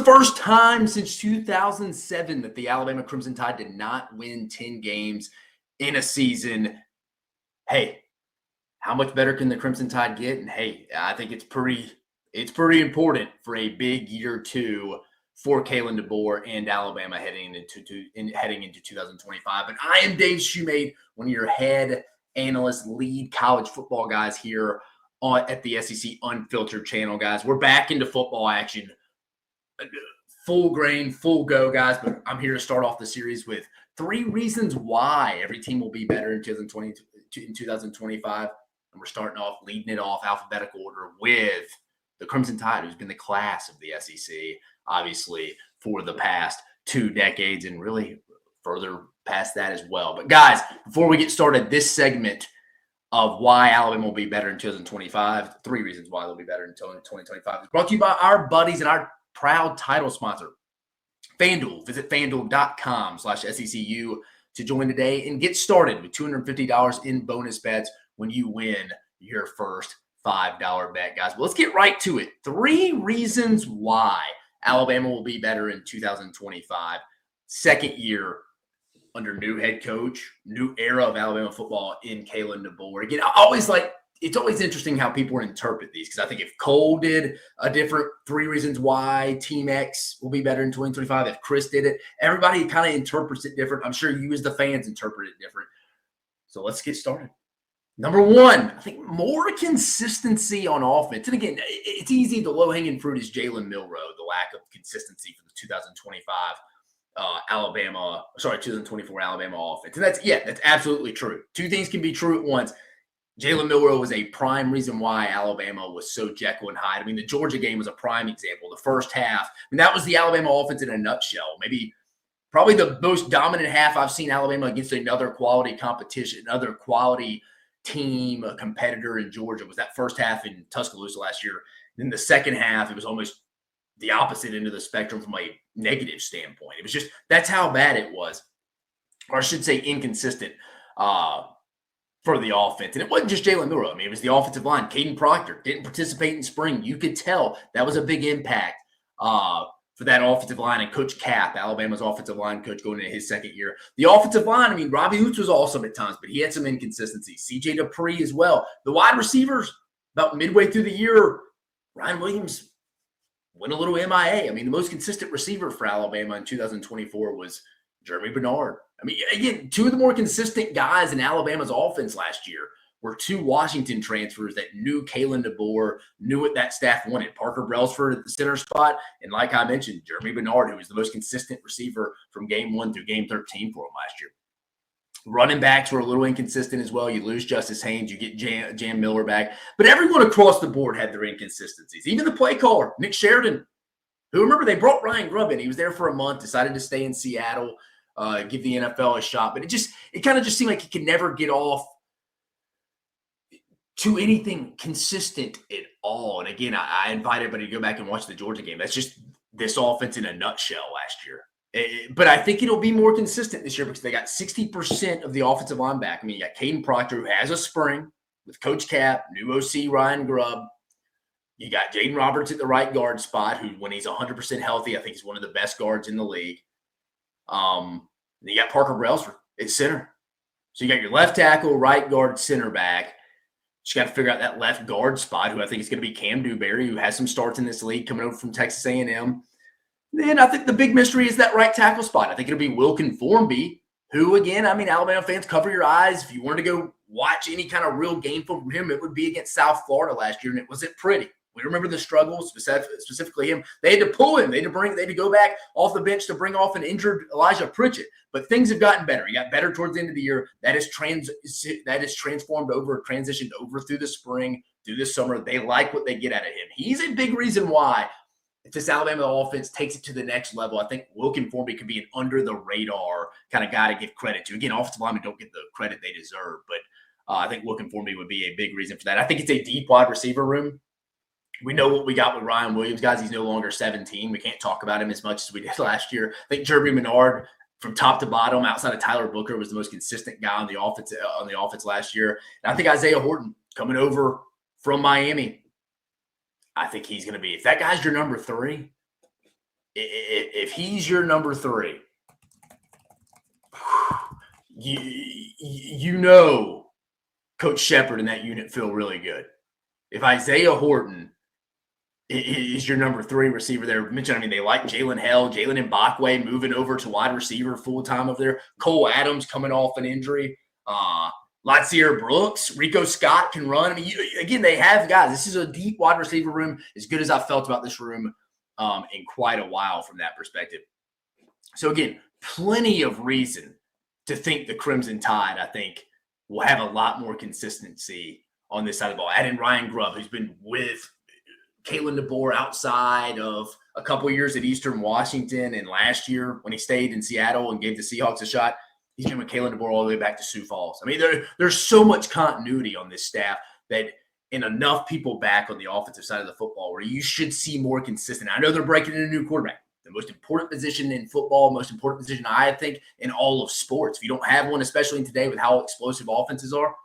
first time since 2007 that the Alabama Crimson Tide did not win 10 games in a season. Hey, how much better can the Crimson Tide get? And hey, I think it's pretty important for a big year two for Kalen DeBoer and Alabama heading into 2025. But I am Dave Shumate, one of your head analysts, lead college football guys here at the SEC Unfiltered channel, guys. We're back into football action. Full grain, full go, guys. But I'm here to start off the series with 3 reasons why every team will be better in 2025. And we're starting off, leading it off alphabetical order with the Crimson Tide, who's been the class of the SEC, obviously, for the past 2 decades and really further past that as well. But, guys, before we get started, this segment of why Alabama will be better in 2025, 3 reasons why they'll be better in 2025, is brought to you by our buddies and our proud title sponsor, FANDUEL. Visit FANDUEL.com/SECU to join today and get started with $250 in bonus bets when you win your first $5 bet, guys. But let's get right to it. 3 reasons why Alabama will be better in 2025. Second year under new head coach, new era of Alabama football in Kalen DeBoer. Again, it's always interesting how people interpret these, because I think if Cole did a different 3 reasons why Team X will be better in 2025, if Chris did it, everybody kind of interprets it different. I'm sure you as the fans interpret it different. So let's get started. Number 1, I think more consistency on offense. And again, it's easy. The low-hanging fruit is Jalen Milroe, the lack of consistency for the 2024 Alabama offense. And that's absolutely true. 2 things can be true at once. Jalen Milroe was a prime reason why Alabama was so Jekyll and Hyde. I mean, the Georgia game was a prime example. The first half, that was the Alabama offense in a nutshell. Probably the most dominant half I've seen Alabama against another quality competition, another quality team, a competitor in Georgia, was that first half in Tuscaloosa last year. Then the second half, it was almost the opposite end of the spectrum from a negative standpoint. It was just, that's how bad it was, or I should say inconsistent for the offense. And it wasn't just Jalen Milroe. It was the offensive line. Caden Proctor didn't participate in spring. You could tell that was a big impact for that offensive line. And Coach Cap, Alabama's offensive line coach, going into his second year. The offensive line, Robbie Hoots was awesome at times, but he had some inconsistencies. C.J. Dupree as well. The wide receivers, about midway through the year, Ryan Williams went a little MIA. The most consistent receiver for Alabama in 2024 was Jeremy Bernard. Again, 2 of the more consistent guys in Alabama's offense last year were 2 Washington transfers that knew Kalen DeBoer, knew what that staff wanted. Parker Brailsford at the center spot, and like I mentioned, Jeremy Bernard, who was the most consistent receiver from game 1 through game 13 for him last year. Running backs were a little inconsistent as well. You lose Justice Haynes, you get Jam Miller back. But everyone across the board had their inconsistencies. Even the play caller, Nick Sheridan, who, remember, they brought Ryan Grubb in. He was there for a month, decided to stay in Seattle, give the NFL a shot. But it kind of just seemed like he could never get off to anything consistent at all. And again, I invite everybody to go back and watch the Georgia game. That's just this offense in a nutshell last year. But I think it'll be more consistent this year because they got 60% of the offensive line back. You got Caden Proctor, who has a spring with Coach Cap, new OC Ryan Grubb. You got Jaden Roberts at the right guard spot, who, when he's 100% healthy, I think he's one of the best guards in the league. You got Parker Brailsford at center. So you got your left tackle, right guard, center back. Just got to figure out that left guard spot, who I think is going to be Cam Dewberry, who has some starts in this league coming over from Texas A&M. Then I think the big mystery is that right tackle spot. I think it'll be Wilkin Formby, who, again, Alabama fans, cover your eyes. If you wanted to go watch any kind of real game from him, it would be against South Florida last year, and it wasn't pretty. We remember the struggles, specifically him. They had to pull him. They had to go back off the bench to bring off an injured Elijah Pritchett. But things have gotten better. He got better towards the end of the year. That is transitioned over through the spring, through the summer. They like what they get out of him. He's a big reason why, if this Alabama offense takes it to the next level, I think Wilkin Formby could be an under-the-radar kind of guy to give credit to. Again, offensive linemen don't get the credit they deserve, but I think Wilkin Formby would be a big reason for that. I think it's a deep wide receiver room. We know what we got with Ryan Williams, guys. He's no longer 17. We can't talk about him as much as we did last year. I think Jeremy Bernard, from top to bottom, outside of Tyler Booker, was the most consistent guy on the offense last year. And I think Isaiah Horton, coming over from Miami, I think he's going to be – if that guy's your number 3, If he's your number 3, you know Coach Shepard and that unit feel really good. If Isaiah Horton is your number 3 receiver there, they like Jalen Hell, Jalen Mbakwe moving over to wide receiver full-time over there. Cole Adams coming off an injury. Latsier Brooks, Rico Scott can run. Again, they have guys. This is a deep wide receiver room, as good as I've felt about this room in quite a while from that perspective. So again, plenty of reason to think the Crimson Tide, I think, will have a lot more consistency on this side of the ball. Add in Ryan Grubb, who's been with Kalen DeBoer outside of a couple of years at Eastern Washington, and last year when he stayed in Seattle and gave the Seahawks a shot, he's been with Kalen DeBoer all the way back to Sioux Falls. There's so much continuity on this staff that and enough people back on the offensive side of the football where you should see more consistent. I know they're breaking in a new quarterback, the most important position in football, most important position, I think, in all of sports. If you don't have one, especially in today with how explosive offenses are,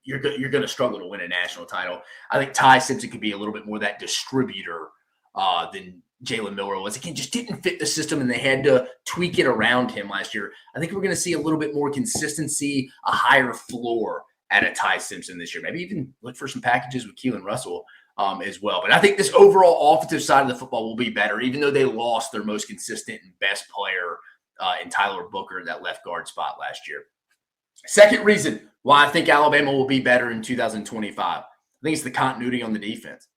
you're going to struggle to win a national title. I think Ty Simpson could be a little bit more that distributor than Jalen Miller was. Again, just didn't fit the system, and they had to tweak it around him last year. I think we're going to see a little bit more consistency, a higher floor at a Ty Simpson this year. Maybe even look for some packages with Keelan Russell as well. But I think this overall offensive side of the football will be better, even though they lost their most consistent and best player in Tyler Booker, that left guard spot last year. Second reason why I think Alabama will be better in 2025, I think it's the continuity on the defense.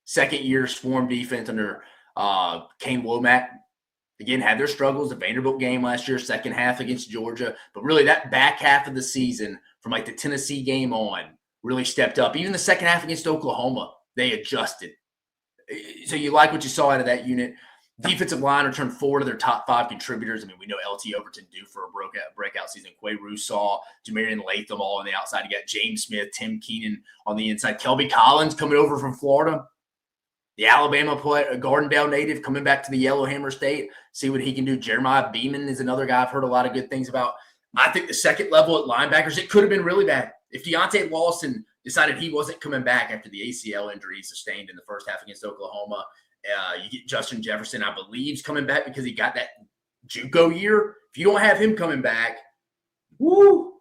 Second year swarm defense under Kane Womack. Again, had their struggles. The Vanderbilt game last year, second half against Georgia. But really that back half of the season from like the Tennessee game on really stepped up. Even the second half against Oklahoma, they adjusted. So you like what you saw out of that unit. Defensive line returned 4 to their top 5 contributors. We know LT Overton due for a breakout season. Quay Russaw, Jamarian Latham all on the outside. You got James Smith, Tim Keenan on the inside. Kelby Collins coming over from Florida. The Alabama player, Gardendale native coming back to the Yellowhammer State. See what he can do. Jeremiah Beeman is another guy I've heard a lot of good things about. I think the second level at linebackers, it could have been really bad. If Deontay Lawson decided he wasn't coming back after the ACL injury he sustained in the first half against Oklahoma, you get Justin Jefferson, I believe, is coming back because he got that JUCO year. If you don't have him coming back, woo.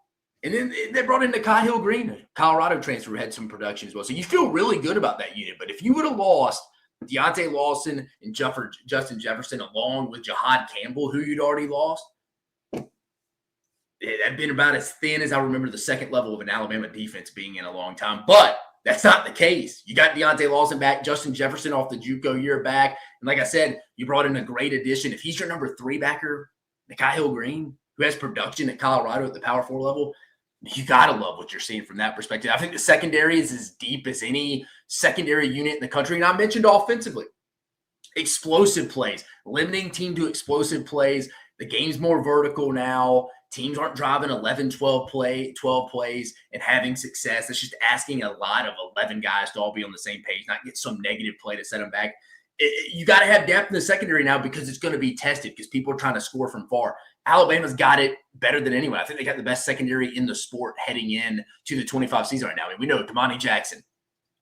And then they brought in Nikhil Green, a Colorado transfer, who had some production as well. So you feel really good about that unit. But if you would have lost Deontay Lawson and Justin Jefferson along with Jahad Campbell, who you'd already lost, it had been about as thin as I remember the second level of an Alabama defense being in a long time. But that's not the case. You got Deontay Lawson back, Justin Jefferson off the JUCO year back. And like I said, you brought in a great addition. If he's your number 3 backer, Nikhil Green, who has production at Colorado at the Power 4 level, you got to love what you're seeing from that perspective. I think the secondary is as deep as any secondary unit in the country. And I mentioned offensively, explosive plays, limiting team to explosive plays. The game's more vertical now. Teams aren't driving 11, 12 plays and having success. It's just asking a lot of 11 guys to all be on the same page, not get some negative play to set them back. You got to have depth in the secondary now because it's going to be tested because people are trying to score from far. Alabama's got it better than anyone. I think they got the best secondary in the sport heading in to the 25 season right now. We know Damani Jackson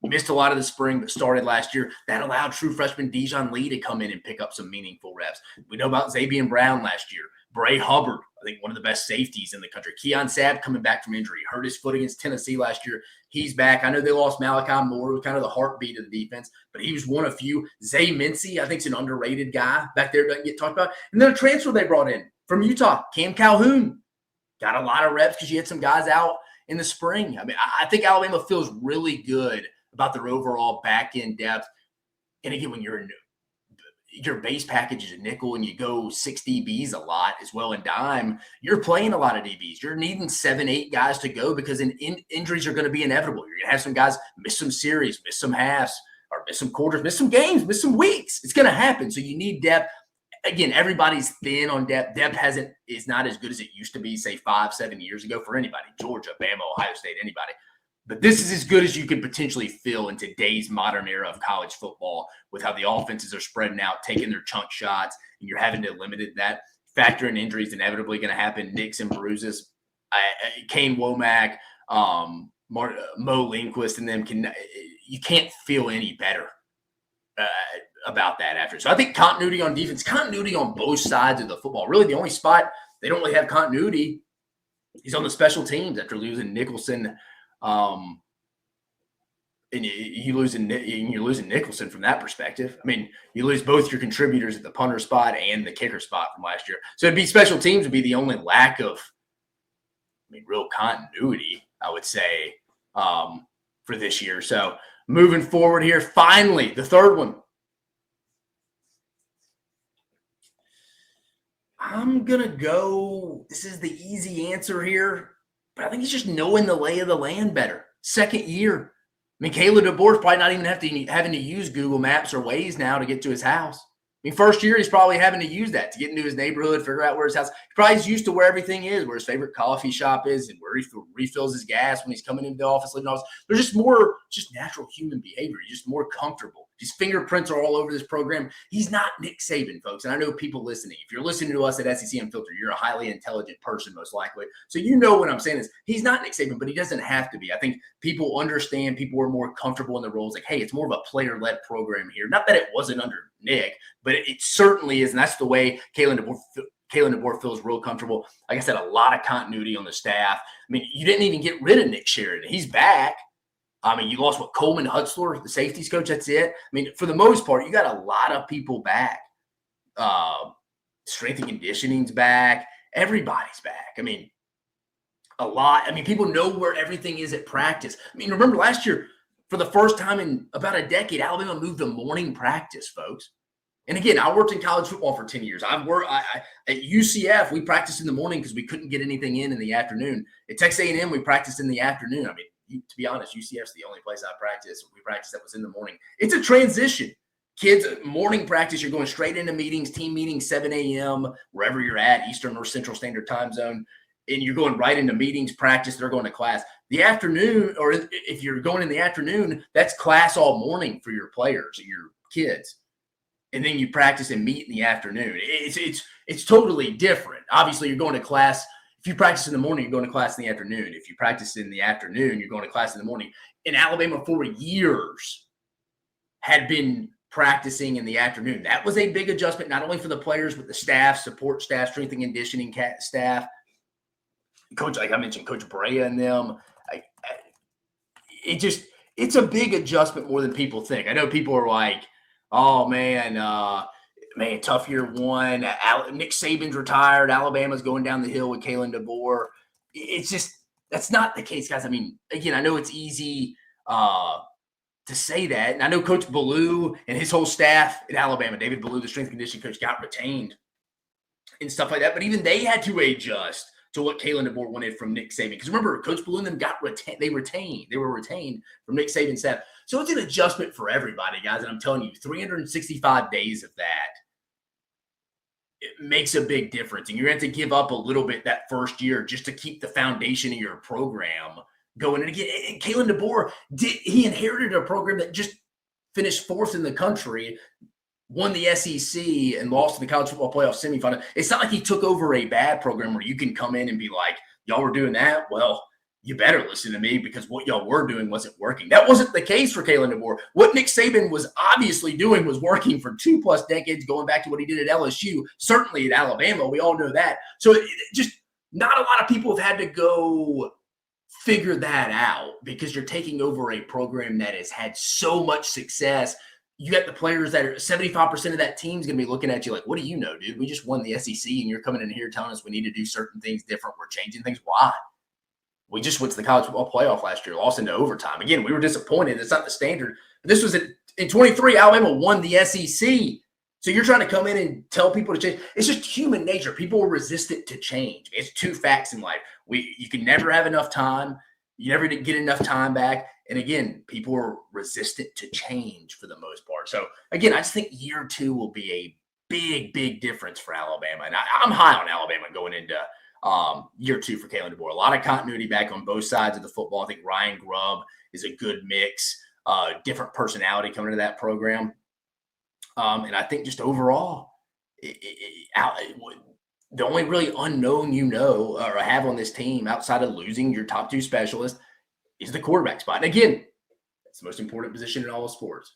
missed a lot of the spring, but started last year. That allowed true freshman Dijon Lee to come in and pick up some meaningful reps. We know about Xavier Brown last year. Bray Hubbard, I think one of the best safeties in the country. Keon Sabb coming back from injury. Hurt his foot against Tennessee last year. He's back. I know they lost Malachi Moore, who was kind of the heartbeat of the defense, but he was one of few. Zay Mincy, I think, is an underrated guy back there, doesn't get talked about. And then a transfer they brought in from Utah, Cam Calhoun. Got a lot of reps because you had some guys out in the spring. I think Alabama feels really good about their overall back-end depth. And again, when you're in your base package is a nickel and you go 6 DBs a lot as well in dime, you're playing a lot of DBs. You're needing 7, 8 guys to go because injuries are going to be inevitable. You're going to have some guys miss some series, miss some halves, or miss some quarters, miss some games, miss some weeks. It's going to happen. So you need depth. Again, everybody's thin on depth. Depth is not as good as it used to be, say, 5, 7 years ago for anybody. Georgia, Bama, Ohio State, anybody. But this is as good as you could potentially feel in today's modern era of college football with how the offenses are spreading out, taking their chunk shots, and you're having to limit that. Factor in injuries inevitably going to happen, nicks and bruises. Kane Womack, Mo Lindquist, and them you can't feel any better about that after. So I think continuity on defense, continuity on both sides of the football. Really, the only spot they don't really have continuity is on the special teams after losing Nicholson. And you're losing Nicholson from that perspective. I mean, you lose both your contributors at the punter spot and the kicker spot from last year. So it'd be special teams would be the only lack of, real continuity, I would say, for this year. So moving forward here, finally, the third one. I'm going to go, this is the easy answer here, but I think it's just knowing the lay of the land better. Second year. Caleb DeBoer's probably not even having to use Google Maps or Waze now to get to his house. First year, he's probably having to use that to get into his neighborhood, figure out where his house. He probably is used to where everything is, where his favorite coffee shop is, and where he refills his gas when he's coming into the office, leaving the office. There's just more, just natural human behavior. He's just more comfortable. His fingerprints are all over this program. He's not Nick Saban, folks. And I know people listening. If you're listening to us at SEC Unfiltered, you're a highly intelligent person, most likely. So you know what I'm saying is he's not Nick Saban, but he doesn't have to be. I think people understand. People are more comfortable in the roles. Like, hey, it's more of a player-led program here. Not that it wasn't under Nick, but it certainly is. And that's the way Kalen DeBoer feels real comfortable. Like I said, a lot of continuity on the staff. You didn't even get rid of Nick Sheridan. He's back. You lost Coleman Hutzler, the safeties coach. That's it. For the most part, you got a lot of people back. Strength and conditioning's back. Everybody's back. A lot. People know where everything is at practice. Remember last year, for the first time in about a decade, Alabama moved to morning practice, folks. And again, I worked in college football for 10 years. At UCF, we practiced in the morning because we couldn't get anything in the afternoon. At Texas A&M, we practiced in the afternoon. To be honest, UCF's the only place we practiced that was in the morning. It's a transition. Kids, morning practice, you're going straight into meetings, team meetings, 7 a.m., wherever you're at, Eastern or Central Standard Time Zone, and you're going right into meetings, practice, they're going to class. The afternoon, or if you're going in the afternoon, that's class all morning for your players, your kids. And then you practice and meet in the afternoon. It's totally different. Obviously, you're going to class. If you practice in the morning, you're going to class in the afternoon. If you practice in the afternoon, you're going to class in the morning. In Alabama, for years, had been practicing in the afternoon. That was a big adjustment, not only for the players, but the staff, support staff, strength and conditioning staff. Coach, like I mentioned, Coach Brea and them. It's a big adjustment more than people think. I know people are like, oh, man, tough year one. Nick Saban's retired. Alabama's going down the hill with Kalen DeBoer. It's just that's not the case, guys. Again, I know it's easy to say that. And I know Coach Ballou and his whole staff at Alabama, David Ballou, the strength and conditioning coach, got retained and stuff like that. But even they had to adjust to what Kalen DeBoer wanted from Nick Saban. Because remember, Coach Ballou and them they were retained from Nick Saban's staff. So it's an adjustment for everybody, guys. And I'm telling you, 365 days of that, it makes a big difference. And you're going to have to give up a little bit that first year just to keep the foundation of your program going. And again, Kalen DeBoer, he inherited a program that just finished fourth in the country, won the SEC, and lost to the college football playoff semifinal. It's not like he took over a bad program where you can come in and be like, y'all were doing that? Well, you better listen to me because what y'all were doing wasn't working. That wasn't the case for Kalen DeBoer. What Nick Saban was obviously doing was working for 2+ decades, going back to what he did at LSU, certainly at Alabama. We all know that. So just not a lot of people have had to go figure that out because you're taking over a program that has had so much success. You got the players that are 75% of that team's going to be looking at you like, what do you know, dude? We just won the SEC and you're coming in here telling us we need to do certain things different. We're changing things. Why? We just went to the college football playoff last year, lost into overtime. Again, we were disappointed. It's not the standard. But this was in 23, Alabama won the SEC. So you're trying to come in and tell people to change. It's just human nature. People are resistant to change. It's two facts in life. You can never have enough time. You never get enough time back. And again, people are resistant to change for the most part. So again, I just think year two will be a big, big difference for Alabama. And I'm high on Alabama going into year two for Kalen DeBoer. A lot of continuity back on both sides of the football. I think Ryan Grubb is a good mix, different personality coming into that program. And I think just overall, the only really unknown or have on this team outside of losing your top two specialists is the quarterback spot. And again, it's the most important position in all of sports.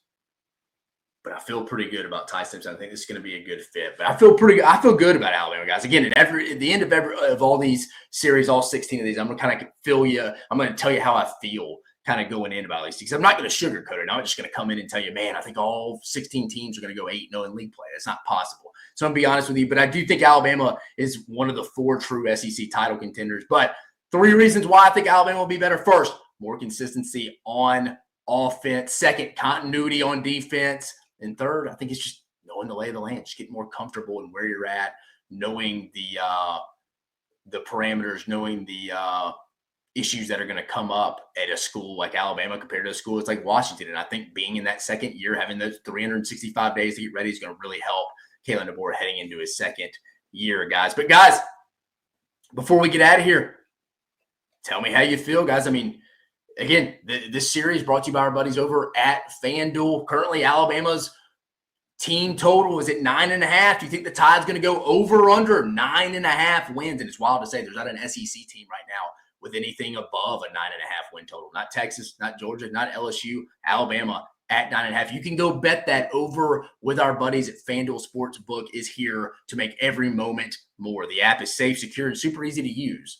but I feel pretty good about Ty Simpson. I think this is going to be a good fit. But I feel good about Alabama, guys. Again, at the end of all these series, all 16 of these, I'm going to kind of I'm going to tell you how I feel kind of going in about these things. I'm not going to sugarcoat it. I'm just going to come in and tell you, man, I think all 16 teams are going to go 8-0 in league play. That's not possible. So I'm going to be honest with you, but I do think Alabama is one of the 4 true SEC title contenders. But 3 reasons why I think Alabama will be better. First, more consistency on offense. Second, continuity on defense. And third, I think it's just knowing the lay of the land, just getting more comfortable in where you're at, knowing the parameters, knowing the issues that are going to come up at a school like Alabama compared to a school it's like Washington. And I think being in that second year, having those 365 days to get ready is going to really help Kalen DeBoer heading into his second year, guys. But guys, before we get out of here, tell me how you feel, guys. I mean, again, this series brought to you by our buddies over at FanDuel. Currently, Alabama's team total is at 9.5. Do you think the Tide's going to go over or under 9.5 wins? And it's wild to say there's not an SEC team right now with anything above a 9.5 win total. Not Texas, not Georgia, not LSU, Alabama at 9.5. You can go bet that over with our buddies at FanDuel Sportsbook is here to make every moment more. The app is safe, secure, and super easy to use.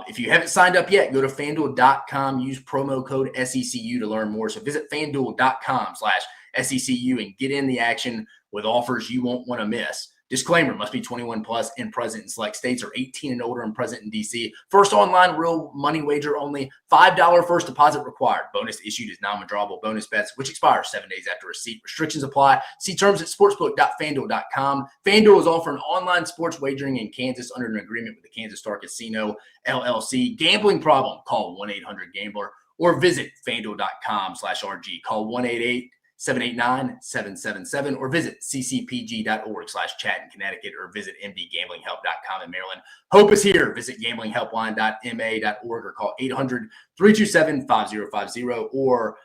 If you haven't signed up yet, go to FanDuel.com, use promo code SECU to learn more. So visit FanDuel.com/SECU and get in the action with offers you won't want to miss. Disclaimer, must be 21 plus and present in select states or 18 and older and present in DC. First online real money wager only. $5 first deposit required. Bonus issued as non-withdrawable bonus bets, which expire 7 days after receipt. Restrictions apply. See terms at sportsbook.fanduel.com. FanDuel is offering online sports wagering in Kansas under an agreement with the Kansas Star Casino, LLC. Gambling problem? Call 1-800-GAMBLER or visit fanduel.com/RG. Call 1-888-789-777 or visit ccpg.org/chat in Connecticut or visit mdgamblinghelp.com in Maryland. Hope is here. Visit gamblinghelpline.ma.org or call 800-327-5050 or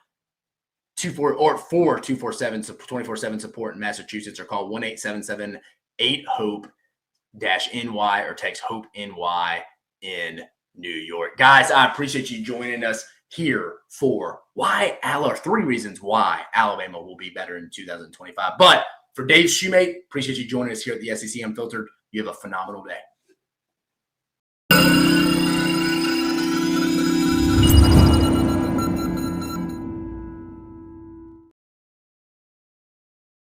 247 support in Massachusetts or call 1-877-8-HOPE-NY or text HOPE-NY in New York. Guys, I appreciate you joining us here for 3 reasons why Alabama will be better in 2025. But for Dave Shumate, appreciate you joining us here at the SEC Unfiltered. You have a phenomenal day.